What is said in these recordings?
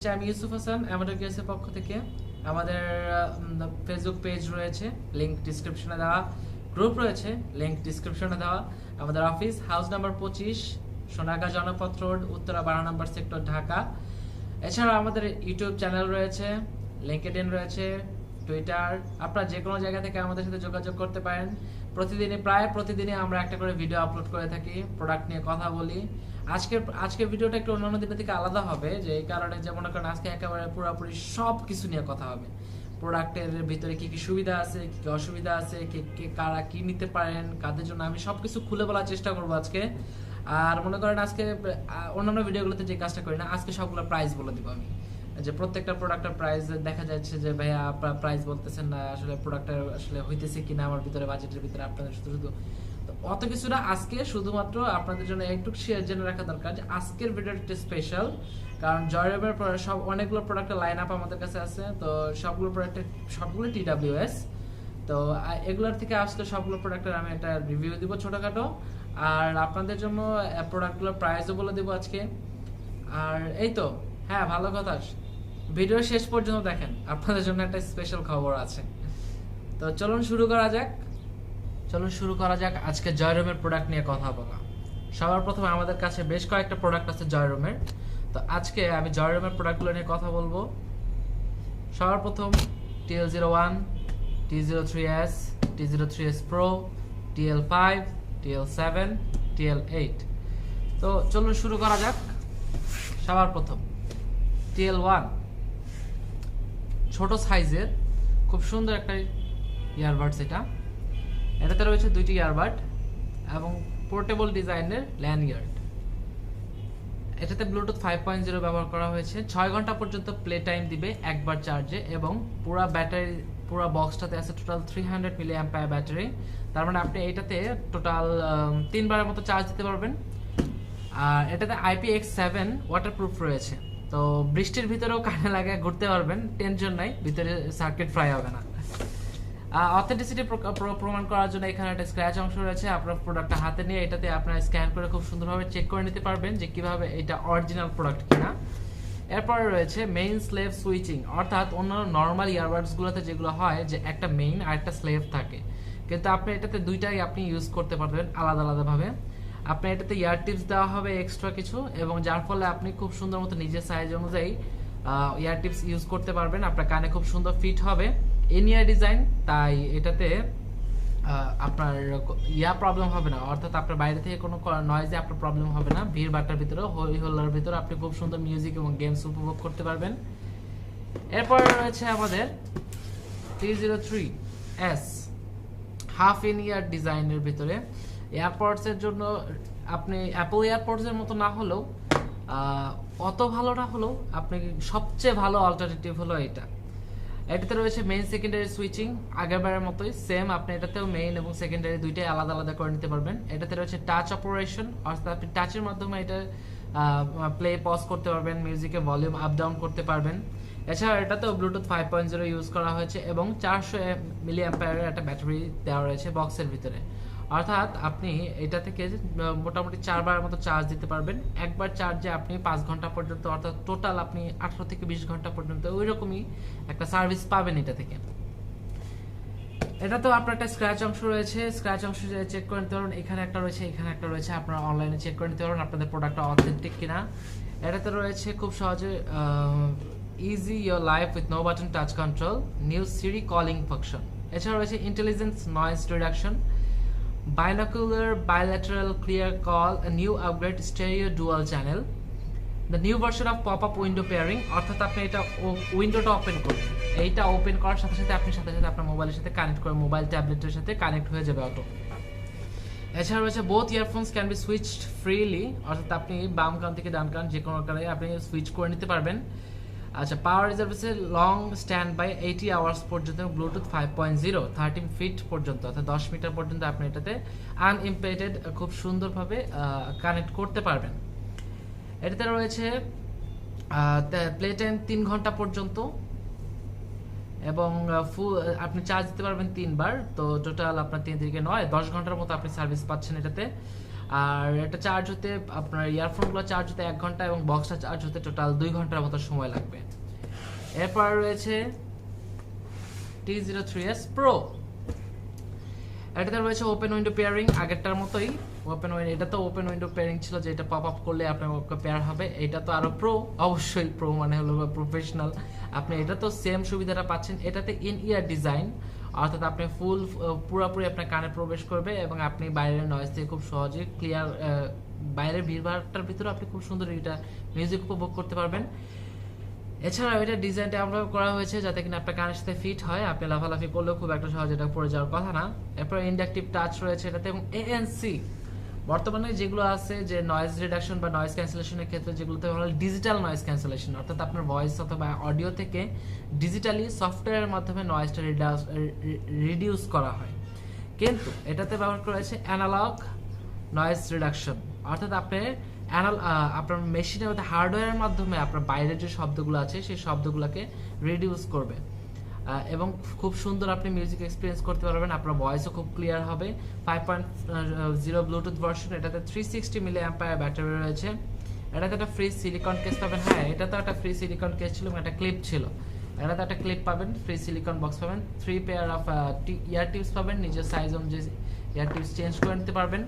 আমি ইউসুফ হাসান আমাদের গিয়ার্সের পক্ষ থেকে আমাদের ফেসবুক পেজ রয়েছে, লিংক ডিসক্রিপশনে দেওয়া। গ্রুপ রয়েছে, লিংক ডিসক্রিপশনে দেওয়া। আমাদের অফিস হাউস নাম্বার 25, সোনাগা জনপথ road, Uttara 12 number sector, Dhaka. এছাড়া আমাদের ইউটিউব চ্যানেল রয়েছে, লিঙ্কডইন রয়েছে, টুইটার। আপনারা যে কোনো জায়গা থেকে আমাদের সাথে যোগাযোগ করতে পারেন। প্রায় প্রতিদিনই আমরা একটা করে ভিডিও আপলোড করে থাকি, প্রোডাক্ট নিয়ে কথা বলি। আজকের ভিডিওটা একটু অন্যান্য দিনের থেকে আলাদা হবে, যে এই কারণে যেমন কারণ আজকে একেবারে পুরোপুরি সব কিছু নিয়ে কথা হবে। প্রোডাক্টের ভিতরে কি কি সুবিধা আছে, কি কি অসুবিধা আছে, কে কারা কি নিতে পারেন, কাদের জন্য, আমি সবকিছু খুলে বলার চেষ্টা করবো আজকে। আর মনে করেন আজকে অন্যান্য ভিডিওগুলোতে যে কাজটা করি না, আজকে সবগুলো প্রাইস বলে দিব আমি। যে প্রত্যেকটা প্রোডাক্টের প্রাইস দেখা যাচ্ছে যে ভাইয়া আপনারা প্রাইস বলতেছেন না, আসলে প্রোডাক্টটা আসলে হইতেছে কিনা আমার ভিতরে, বাজেটের ভিতরে আপনাদের শুধু শুধু অত কিছু না। আজকে শুধুমাত্র আপনাদের জন্য একটু শেয়ার জেনে রাখা দরকার যে আজকের ভিডিওটা স্পেশাল, কারণ জয়রুমের সব অনেকগুলো প্রোডাক্টের লাইন আপ আমাদের কাছে আছে। তো সবগুলো TWS। তো এগুলোর থেকে আসলে সবগুলো প্রোডাক্টের আমি একটা রিভিউ দিব ছোটখাটো, আর আপনাদের জন্য প্রোডাক্টগুলোর প্রাইসও বলে দেবো আজকে। আর এই তো, হ্যাঁ, ভালো কথা, ভিডিও শেষ পর্যন্ত দেখেন, আপনাদের জন্য একটা স্পেশাল খবর আছে। তো চলুন শুরু করা যাক আজকে জয়রুমের প্রোডাক্ট নিয়ে কথা বলা। সবার প্রথমে আমাদের কাছে বেশ কয়েকটা প্রোডাক্ট আছে জয়রুমের। তো আজকে আমি জয়রুমের প্রোডাক্টগুলো নিয়ে কথা বলবো। সবার প্রথম TL01, T03s, T03s Pro, TL5, TL7, TL8। তো চলুন শুরু করা যাক। সবার প্রথম TL1, ছোট সাইজের খুব সুন্দর একটা ইয়ারবাডস। এটাতে রয়েছে দুইটি ইয়ারবাড এবং পোর্টেবল ডিজাইনের ল্যান্ডয়ার্ড। এটাতে ব্লুটুথ 5.0 ব্যবহার করা হয়েছে। 6 ঘন্টা পর্যন্ত প্লে টাইম দিবে একবার চার্জে, এবং পুরো বক্সটাতে আছে টোটাল 300 mAh ব্যাটারি। তার মানে আপনি এইটাতে টোটাল 3 বারের মতো চার্জ দিতে পারবেন। আর এটাতে IPX7 ওয়াটারপ্রুফ রয়েছে। তো বৃষ্টির ভিতরেও কানে লাগায় ঘুরতে পারবেন, টেনশন নাই, ভিতরে সার্কিট ফ্রাই হবে না। অথেন্টিসিটি প্রমাণ করার জন্য এখানে একটা স্ক্র্যাচ অংশ রয়েছে। আপনার প্রোডাক্টটা হাতে নিয়ে এটাতে আপনারা স্ক্যান করে খুব সুন্দরভাবে চেক করে নিতে পারবেন যে কিভাবে এটা অরিজিনাল প্রোডাক্ট কিনা। এরপর রয়েছে মেইন স্লেভ সুইচিং, অর্থাৎ অন্য নর্মাল ইয়ারবাডসগুলোতে যেগুলো হয় যে একটা মেইন আর একটা স্লেভ থাকে, কিন্তু আপনি এটাতে দুইটাই আপনি ইউজ করতে পারবেন আলাদা আলাদাভাবে। আপনার এটাতে ইয়ার টিপস দেওয়া হবে এক্সট্রা কিছু, এবং যার ফলে আপনি খুব সুন্দর মতো নিজের সাইজ অনুযায়ী ইয়ার টিপস ইউজ করতে পারবেন। আপনার কানে খুব সুন্দর ফিট হবে, ইনিয়ার ডিজাইন, তাই এটাতে আপনার প্রবলেম হবে না, অর্থাৎ আপনার বাইরে থেকে কোনো নয়েজে আপনার প্রবলেম হবে না। ভিড় বাট্টার ভিতরে, হই হল্লার ভিতরে আপনি খুব সুন্দর মিউজিক এবং গেমস উপভোগ করতে পারবেন। এরপর রয়েছে আমাদের T03s, হাফ ইন ইয়ার ডিজাইনের ভিতরে। এয়ারপডস এর জন্য আপনি অ্যাপল এয়ারপডস এর মতো না হলেও, অত ভালো না হলেও, আপনি সবচেয়ে ভালো অল্টারনেটিভ হলো এটা। এটাতে রয়েছে মেইন সেকেন্ডারি সুইচিং, আগেরবারের মতোই সেম। আপনি এটাতেও মেইন এবং সেকেন্ডারি দুইটাই আলাদা আলাদা করে নিতে পারবেন। এটাতে রয়েছে টাচ অপারেশন, অর্থাৎ আপনি টাচের মাধ্যমে এটা প্লে পজ করতে পারবেন, মিউজিকের ভলিউম আপ ডাউন করতে পারবেন। এছাড়া এটাতেও ব্লুটুথ 5.0 ইউজ করা হয়েছে, এবং 400 mAh একটা ব্যাটারি দেওয়া রয়েছে বক্সের ভিতরে। অর্থাৎ আপনি এটা থেকে মোটামুটি 4 বারের মতো চার্জ দিতে পারবেন। একবার চার্জে আপনি 5 ঘন্টা পর্যন্ত, অর্থাৎ টোটাল আপনি 18 থেকে 20 ঘন্টা পর্যন্ত ওই রকমই একটা সার্ভিস পাবেন এটা থেকে। এটা তো আপনার একটা স্ক্র্যাচ অংশ রয়েছে, স্ক্র্যাচ অংশ চেক করে নিতে পারবেন। এখানে একটা রয়েছে, আপনারা অনলাইনে চেক করে নিতে পারবেন আপনাদের প্রোডাক্টটা অথেন্টিক কিনা। এটাতে রয়েছে খুব সহজে easy your life with no button touch control, new Siri calling function. এছাড়া রয়েছে intelligence noise reduction, binocular bilateral clear call, a new upgrade stereo dual channel, the new version of pop-up window pairing, অর্থাৎ আপনি এটা উইন্ডোটা open করবেন, এইটা open করার সাথে সাথে আপনি সাথে সাথে আপনার মোবাইলের সাথে কানেক্ট করে, মোবাইল ট্যাবলেটের সাথে কানেক্ট হয়ে যাবে অটো। এছাড়া রয়েছে both earphones can be switched freely, অর্থাৎ আপনি বাম কান থেকে ডান কান যে কোনো কানে আপনি সুইচ করে নিতে পারবেন। আচ্ছা, পাওয়ার রিজার্ভ আছে লং স্ট্যান্ড বাই 80 আওয়ার্স পর্যন্ত, ব্লুটুথ 5.0 13 ফিট পর্যন্ত, অর্থাৎ 10 মিটার পর্যন্ত আপনি এটাতে আনইম্পেডেড খুব সুন্দরভাবে কানেক্ট করতে পারবেন। এটাতে রয়েছে প্লে টাইম 3 ঘন্টা পর্যন্ত, এবং আপনি চার্জ দিতে পারবেন 3 বার। তো টোটাল আপনার 3 থেকে 9 10 ঘন্টার মতো আপনি সার্ভিস পাচ্ছেন এটাতে। আর এটা চার্জ হতে আপনার ইয়ারফোনগুলো চার্জ হতে 1 ঘন্টা এবং বক্সটা চার্জ হতে টোটাল 2 ঘন্টার মতো সময় লাগবে। এরপর রয়েছে T03s Pro। এটাতে রয়েছে ওপেন উইন্ডো পেয়ারিং, আগেরটার মতোই ওপেন উইন্ডো। এটা তো ওপেন উইন্ডো পেয়ারিং ছিল, যে এটা পপ আপ করলে আপনার পেয়ার হবে। এটা তো আরো প্রো, অবশ্যই প্রো মানে হলো প্রফেশনাল। আপনি এটা তো সেম সুবিধাটা পাচ্ছেন। এটাতে ইন ইয়ার ডিজাইন, অর্থাৎ আপনি পুরোপুরি আপনার কানে প্রবেশ করবে এবং আপনি বাইরের নয়েজ থেকে খুব সহজে ক্লিয়ার, বাইরের ভিড়ভাড়টার ভিতরে আপনি খুব সুন্দর এটা মিউজিক উপভোগ করতে পারবেন। এছাড়াও এটা ডিজাইনটা আমরা করা হয়েছে যাতে কিনা আপনার কানের সাথে ফিট হয়, আপনি লাফালাফি করলেও খুব একটা সহজে এটা পড়ে যাওয়ার কথা না। এরপর ইন্ডাকটিভ টাচ রয়েছে এটাতে, এবং ANC বর্তমানে যেগুলো আছে যে নয়েজ রিডাকশন বা নয়েজ ক্যান্সেলেশনের ক্ষেত্রে যেগুলোতে হলো ডিজিটাল নয়েজ ক্যান্সেলেশন, অর্থাৎ আপনার ভয়েস অথবা অডিও থেকে ডিজিটালি সফটওয়্যারের মাধ্যমে নয়েজটা রিডিউস করা হয়। কিন্তু এটাতে ব্যবহার করা হয়েছে অ্যানালগ নয়েজ রিডাকশন, অর্থাৎ আপনার মেশিনের মধ্যে হার্ডওয়্যারের মাধ্যমে আপনার বাইরের যে শব্দগুলো আছে সেই শব্দগুলোকে রিডিউস করবে এবং খুব সুন্দর আপনি মিউজিক এক্সপিরিয়েন্স করতে পারবেন। আপনার ভয়েসও খুব ক্লিয়ার হবে। 5.0 ব্লুটুথ ভার্সন, এটাতে 360 মিলি অ্যাম্পায়ার ব্যাটারি রয়েছে। এটাতে একটা ফ্রি সিলিকন কেস পাবেন। হ্যাঁ, এটা তো একটা ফ্রি সিলিকন কেস ছিল এবং একটা ক্লিপ ছিল। এটাতে একটা ক্লিপ পাবেন, ফ্রি সিলিকন বক্স পাবেন, 3 পেয়ার অফ ইয়ার টিপস পাবেন, নিজের সাইজ অনুযায়ী ইয়ার টিপস চেঞ্জ করে নিতে পারবেন।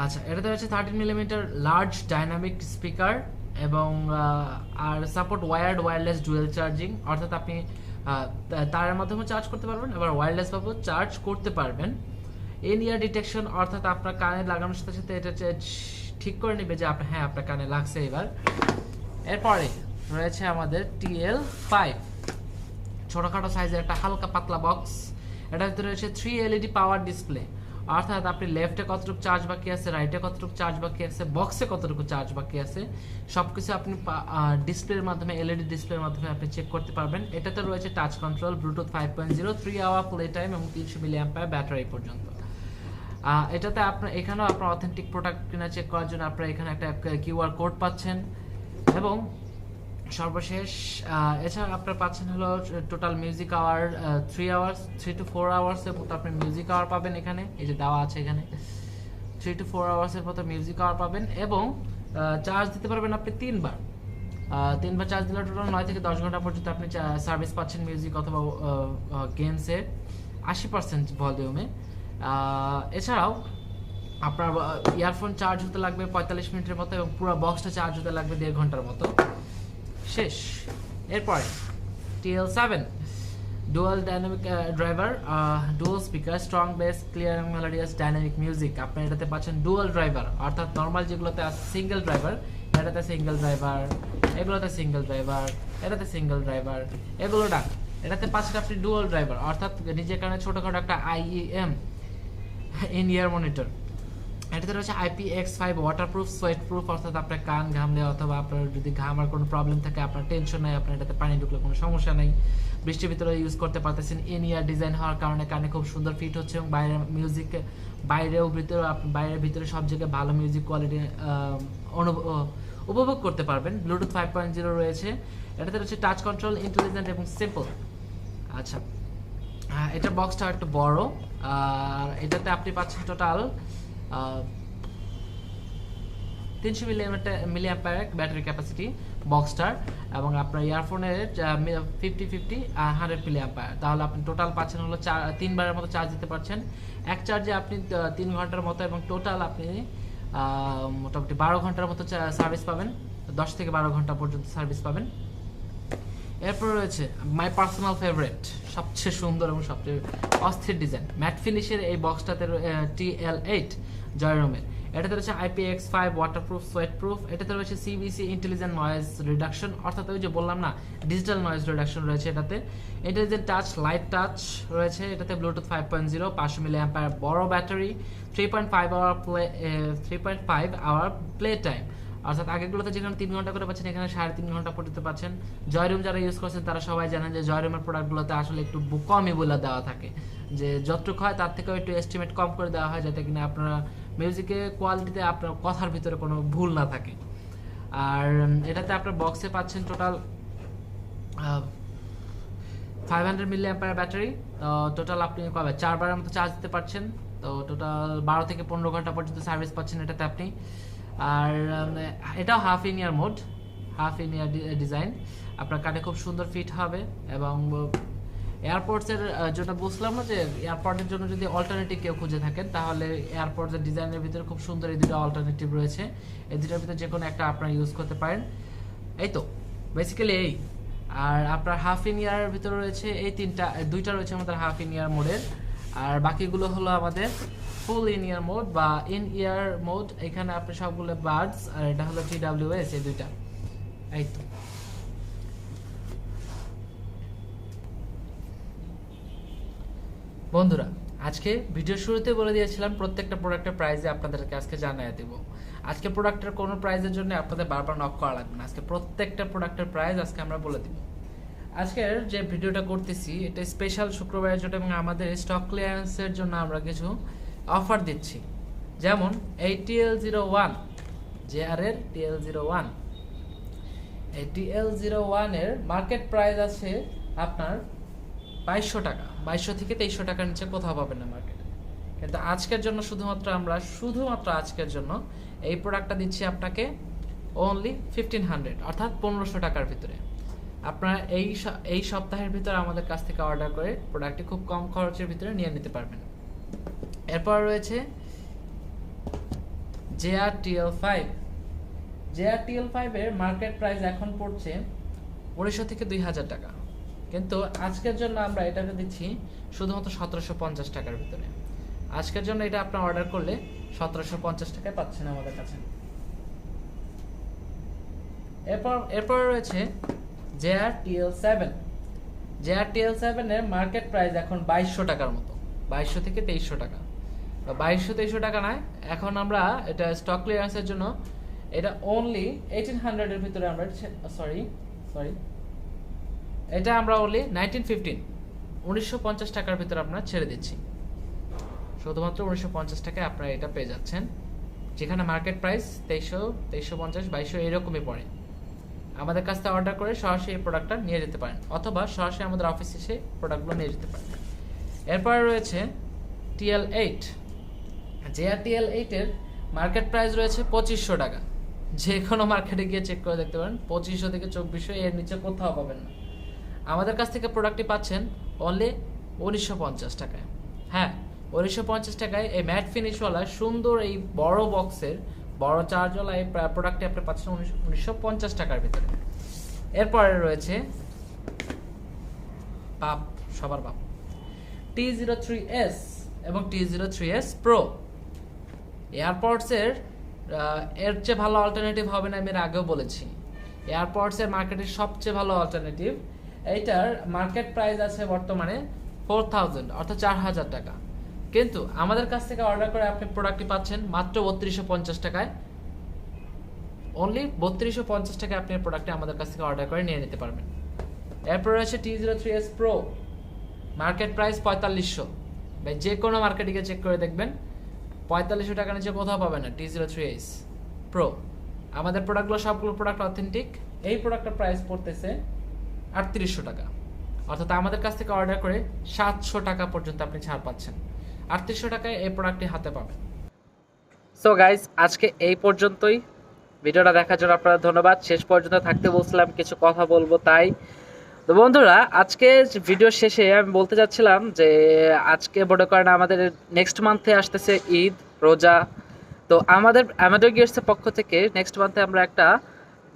আচ্ছা, এটাতে হচ্ছে 13 মিলিমিটার লার্জ ডাইনামিক স্পিকার এবং আর সাপোর্ট ওয়্যারলেস ডুয়েল চার্জিং, অর্থাৎ আপনি তারের মাধ্যমে চার্জ করতে পারবেন, আবার ওয়্যারলেস ভাবেও চার্জ করতে পারবেন। ইন ইয়ার ডিটেকশন, অর্থাৎ আপনার কানে লাগানোর সাথে সাথে এটা ঠিক করে নেবে যে আপনার কানে লাগছে এবার। এরপরে রয়েছে আমাদের TL5, ছোটখাটো সাইজের একটা হালকা পাতলা বক্স। এটার ভিতরে রয়েছে 3 LED পাওয়ার ডিসপ্লে, অর্থাৎ আপনি লেফটে কতটুকু চার্জ বাকি আছে, রাইটে কতটুকু চার্জ বাকি আছে, বক্সে কতটুকু চার্জ বাকি আছে, সবকিছু আপনি ডিসপ্লের মাধ্যমে, LED ডিসপ্লের মাধ্যমে আপনি চেক করতে পারবেন। এটাতে রয়েছে touch control, Bluetooth 5.0, 3 hour play time এবং 300 মিলি অ্যাম্পায়ার ব্যাটারি পর্যন্ত। এটাতে এখানেও আপনার অথেন্টিক প্রোডাক্ট কিনা চেক করার জন্য আপনারা এখানে একটা QR কোড পাচ্ছেন। এবং সর্বশেষ এছাড়া আপনারা পাচ্ছেন হলো টোটাল মিউজিক আওয়ার 3 to 4 আওয়ার্সের মতো আপনি মিউজিক আওয়ার পাবেন। এখানে এই যে দেওয়া আছে, এখানে 3 to 4 আওয়ার্সের মতো মিউজিক আওয়ার পাবেন এবং চার্জ দিতে পারবেন আপনি 3 বার চার্জ দিলে টোটাল 9 থেকে 10 ঘন্টা পর্যন্ত আপনি সার্ভিস পাচ্ছেন মিউজিক অথবা গেমসে 80% ভলিউমে। এছাড়াও আপনার ইয়ারফোন চার্জ হতে লাগবে 45 মিনিটের মতো এবং পুরো বক্সটা চার্জ হতে লাগবে 1.5 ঘন্টার মতো। শেষ। এরপরে TL7 dual dynamic driver, dual speaker, strong base, clear এবং মেলোডিয়াস ডাইনামিক মিউজিক। আপনি এটাতে পাচ্ছেন ডুয়াল ড্রাইভার, অর্থাৎ নর্মাল যেগুলোতে আছে সিঙ্গেল ড্রাইভার, এটাতে সিঙ্গেল ড্রাইভার, এগুলোতে সিঙ্গেল ড্রাইভার, এটাতে সিঙ্গেল ড্রাইভার, এগুলো ডাক। এটাতে পাচ্ছেন আপনি ডুয়াল ড্রাইভার, অর্থাৎ নিজের কারণে ছোটখাটো একটা IEM ইন ইয়ার মনিটর। এটাতে রয়েছে IPX5 ওয়াটারপ্রুফ, সোয়েট প্রুফ, অর্থাৎ আপনার কান ঘামলে অথবা আপনার যদি ঘামার কোনো প্রবলেম থাকে আপনার টেনশন নাই, আপনার এটাতে পানি ঢুকলে কোনো সমস্যা নেই, বৃষ্টির ভিতরে ইউজ করতে পারতেছেন। ইন ইয়ার ডিজাইন হওয়ার কারণে কানে খুব সুন্দর ফিট হচ্ছে এবং বাইরের মিউজিক বাইরের ভিতরে সব জায়গায় ভালো মিউজিক কোয়ালিটি উপভোগ করতে পারবেন। ব্লুটুথ 5.0 রয়েছে। এটাতে রয়েছে টাচ কন্ট্রোল, ইন্টেলিজেন্ট এবং সিম্পল। আচ্ছা, এটার বক্সটা একটু বড়, আর এটাতে আপনি পাচ্ছেন টোটাল 300 মিলি অ্যাম্পায়ার ব্যাটারি ক্যাপাসিটি বক্সটার, এবং আপনার ইয়ারফোনের 50 100 মিলি অ্যাম্পায়ার। তাহলে আপনি টোটাল পাচ্ছেন হলো 3 বারের মতো চার্জ দিতে পারছেন এক চার্জে আপনি 3 ঘন্টার মতো, এবং টোটাল আপনি মোটামুটি 12 ঘন্টার মতো সার্ভিস পাবেন, 10 থেকে 12 ঘন্টা পর্যন্ত সার্ভিস পাবেন। এরপর রয়েছে মাই পার্সোনাল ফেভারিট, সবচেয়ে সুন্দর এবং সবচেয়ে অস্থির ডিজাইন ম্যাট ফিনিশের এই বক্সটাতে TL8 জয়রুমের। এটাতে রয়েছে IPX5 ওয়াটারপ্রুফ, সোয়েট প্রুফ। এটাতে রয়েছে CBC ইন্টেলিজেন্ট নয়েজ রিডাকশন, অর্থাৎ ওই যে বললাম না ডিজিটাল নয়েজ রিডাকশন রয়েছে এটাতে। ইন্টেলিজেন্ট টাচ, লাইট টাচ রয়েছে এটাতে। ব্লুটুথ 5.0, 500 মিলি অ্যাম্পায়ার বড় ব্যাটারি, 3.5 আওয়ার প্লে টাইম, অর্থাৎ আগেগুলোতে যেখানে 3 ঘন্টা করে পাচ্ছেন এখানে 3.5 ঘন্টা পর্যন্ত পাচ্ছেন। জয়রুম যারা ইউজ করছেন তারা সবাই জানেন যে জয়রুমের প্রোডাক্টগুলোতে আসলে একটু কমই বলে দেওয়া থাকে, যে যতটুকু হয় তার থেকেও একটু এস্টিমেট কম করে দেওয়া হয়, যাতে কিনা আপনারা মিউজিকের কোয়ালিটিতে আপনার কথার ভিতরে কোনো ভুল না থাকে। আর এটাতে আপনার বক্সে পাচ্ছেন টোটাল 500 মিলি অ্যাম্পায়ার ব্যাটারি। টোটাল আপনি 4 বারের মতো চার্জ দিতে পারছেন তো টোটাল 12 থেকে 15 ঘন্টা পর্যন্ত সার্ভিস পাচ্ছেন এটাতে আপনি। আর এটাও half in year mode, half in year design, আপনার কানে খুব সুন্দর ফিট হবে। এবং এয়ারপডসের যেটা বুঝলাম না, যে এয়ারপডের জন্য যদি অল্টারনেটিভ কেউ খুঁজে থাকেন, তাহলে এয়ারপডসের ডিজাইনের ভিতরে খুব সুন্দর এই দুটো অল্টারনেটিভ রয়েছে, এই দুটোর ভিতরে যে কোনো একটা আপনারা ইউজ করতে পারেন। এই তো বেসিক্যালি এই। আর আপনার হাফ ইন ইয়ার ভিতরে রয়েছে এই দুইটা রয়েছে আমাদের হাফ ইন ইয়ার মোডের, আর বাকিগুলো হলো আমাদের ফুল ইন ইয়ার মোড বা ইন ইয়ার মোড। এখানে আপনি সবগুলো বাডস, আর এটা হলো TWS, এই দুইটা। এই তো বন্ধুরা, আজকে ভিডিও শুরুতে বলে দিয়েছিলাম প্রত্যেকটা প্রোডাক্টের প্রাইসে আপনাদেরকে আজকে জানিয়ে দেব। আজকে প্রোডাক্টের কোনো প্রাইসের জন্য আপনাদের বারবার নক করা লাগবে না, আজকে প্রত্যেকটা প্রোডাক্টের প্রাইস আজকে আমরা বলে দিব। আজকের যে ভিডিওটা করতেছি এটা স্পেশাল শুক্রবারের জন্য, এবং আমাদের স্টক ক্লিয়ারেন্সের জন্য আমরা কিছু অফার দিচ্ছি। যেমন এই TL01 JR এর TL01, এই TL01 এর মার্কেট প্রাইস আছে আপনার 2200 টাকা, 2200 থেকে 2300 টাকার নিচে কোথাও পাবেন না মার্কেটে। কিন্তু আজকের জন্য শুধুমাত্র আজকের জন্য এই প্রোডাক্টটা দিচ্ছি আপনাকে অনলি 1500, অর্থাৎ 1500 টাকার ভিতরে। আপনারা এই সপ্তাহের ভিতরে আমাদের কাছ থেকে অর্ডার করে প্রোডাক্টটি খুব কম খরচের ভিতরে নিয়ে নিতে পারবেন। এরপর রয়েছে JR TL5। JR TL5 এর মার্কেট প্রাইস এখন পড়ছে 1900 থেকে 2000 টাকা, কিন্তু আজকের জন্য আমরা এটাকে দিচ্ছি শুধুমাত্র 1750 টাকার ভিতরে। আজকের জন্য এটা আপনি অর্ডার করলে 1750 টাকায় পাচ্ছেন আমাদের কাছে। এরপর রয়েছে JR TL7। JR TL7 এর মার্কেট প্রাইস এখন 2200 টাকার মতো, 2200 থেকে 2300 টাকা, 2200-2300 টাকা নয়। এখন আমরা এটা স্টক ক্লিয়ারেন্সের জন্য এটা অনলি 1800 এর ভিতরে আমরা সরি এটা আমরা অনলি 1950 টাকার ভিতরে আমরা ছেড়ে দিচ্ছি। শুধুমাত্র 1950 টাকায় আপনারা এটা পেয়ে যাচ্ছেন, যেখানে মার্কেট প্রাইস 2300, 2350, 2200 এরকমই পড়ে। আমাদের কাছ থেকে অর্ডার করে সরাসরি এই প্রোডাক্টটা নিয়ে যেতে পারেন, অথবা সরাসরি আমাদের অফিসে এসে প্রোডাক্টগুলো নিয়ে যেতে পারেন। এরপর রয়েছে TL8। JR TL8 এর মার্কেট প্রাইস রয়েছে 2500 টাকা, যে কোনো মার্কেটে গিয়ে চেক করে দেখতে পারেন, 2500 থেকে 2400 এর নিচে কোথাও পাবেন না। আমাদের কাছ থেকে প্রোডাক্টটি পাচ্ছেন অনলি 1950 টাকায়। হ্যাঁ, 1950 টাকায় এই ম্যাট ফিনিশওয়ালা সুন্দর এই বড় বক্সের বড় চার্জওয়ালা এই প্রোডাক্টটি আপনি পাচ্ছেন 1950 টাকার ভিতরে। এরপরে রয়েছে সবার বাপ T03s এবং T03s Pro। এয়ারপডসের এর চেয়ে ভালো অল্টারনেটিভ হবে না, আমি এর আগেও বলেছি। এয়ারপডসের মার্কেটের সবচেয়ে ভালো অল্টারনেটিভ। এইটার মার্কেট প্রাইস আছে বর্তমানে 4000, অর্থাৎ 4000 টাকা, কিন্তু আমাদের কাছ থেকে অর্ডার করে আপনি প্রোডাক্টটি পাচ্ছেন মাত্র 3250 টাকায়। অনলি 3250 টাকায় আপনি প্রোডাক্টটি আমাদের কাছ থেকে অর্ডার করে নিয়ে নিতে পারবেন। এরপর রয়েছে T03s Pro, মার্কেট প্রাইস 4500। ভাই যে কোনো মার্কেটে গিয়ে চেক করে দেখবেন 4500 টাকা নিচে কোথাও পাবেন না T03s Pro। আমাদের প্রোডাক্টগুলো সবগুলো প্রোডাক্ট অথেন্টিক। এই প্রোডাক্টের প্রাইস পড়তেছে 3800 টাকা, অর্থাৎ আমাদের কাছ থেকে অর্ডার করে 700 টাকা পর্যন্ত আপনি ছাড় পাচ্ছেন। 3800 টাকায় এই প্রোডাক্টটি হাতে পাবেন। সো গাইস, আজকে এই পর্যন্তই। ভিডিওটা দেখার জন্য আপনারা ধন্যবাদ। শেষ পর্যন্ত থাকতে বলছিলাম, কিছু কথা বলবো তাই। তো বন্ধুরা, আজকে ভিডিও শেষে আমি বলতে চাচ্ছিলাম যে আজকে মনে করেন আমাদের নেক্সট মান্থে আসতেছে ঈদ, রোজা। তো আমাদের আমাডোর গিয়ার্সের পক্ষ থেকে নেক্সট মান্থে আমরা একটা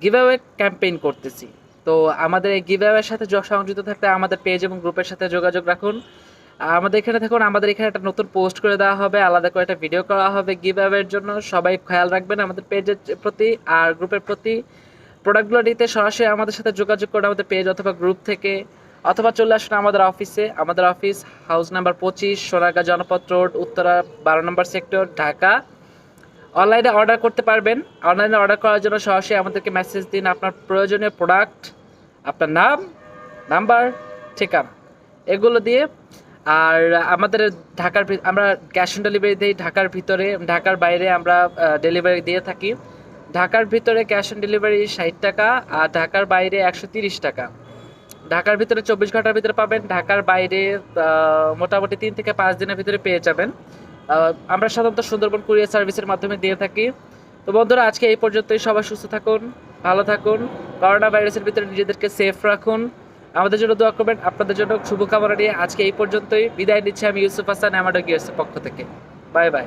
গিভঅ্যাওয়ে ক্যাম্পেইন করতেছি। তো আমাদের এই গিভঅ্যাওয়ের সাথে সংযুক্ত থাকতে আমাদের পেজ এবং গ্রুপের সাথে যোগাযোগ রাখুন। আমাদের এখানে থাকুন, আমাদের এখানে একটা নতুন পোস্ট করে দেওয়া হবে, আলাদা করে একটা ভিডিও করা হবে গিভঅ্যাওয়ের জন্য। সবাই খেয়াল রাখবেন আমাদের পেজের প্রতি আর গ্রুপের প্রতি। প্রোডাক্টগুলো নিতে সরাসরি আমাদের সাথে যোগাযোগ করে আমাদের পেজ অথবা গ্রুপ থেকে, অথবা চলে আসুন আমাদের অফিসে। আমাদের office house number 25, Sonargaon Janapath road, Uttara 12 number sector, Dhaka. অনলাইনে অর্ডার করতে পারবেন। অনলাইনে অর্ডার করার জন্য সরাসরি আমাদেরকে মেসেজ দিন আপনার প্রয়োজনীয় প্রোডাক্ট, আপনার নাম, নাম্বার, ঠিকানা এগুলো দিয়ে। আর আমাদের আমরা ক্যাশ অন ডেলিভারি দিই ঢাকার ভিতরে, ঢাকার বাইরে আমরা ডেলিভারি দিয়ে থাকি। ঢাকার ভিতরে ক্যাশ অন ডেলিভারি 60 টাকা, আর ঢাকার বাইরে 130 টাকা। ঢাকার ভিতরে 24 ঘন্টার ভিতরে পাবেন, ঢাকার বাইরে মোটামুটি 3 থেকে 5 দিনের ভিতরে পেয়ে যাবেন। আমরা সাধারণত সুন্দরবন কুরিয়ার সার্ভিসের মাধ্যমে দিয়ে থাকি। তো বন্ধুরা, আজকে এই পর্যন্তই। সবাই সুস্থ থাকুন, ভালো থাকুন, করোনা ভাইরাসের ভিতরে নিজেদেরকে সেফ রাখুন, আমাদের জন্য দোয়া করবেন। আপনাদের জন্য শুভকামনা নিয়ে আজকে এই পর্যন্তই বিদায় নিচ্ছি আমি, ইউসুফ হাসান, আমাডোর গিয়ার্সের পক্ষ থেকে। Bye bye.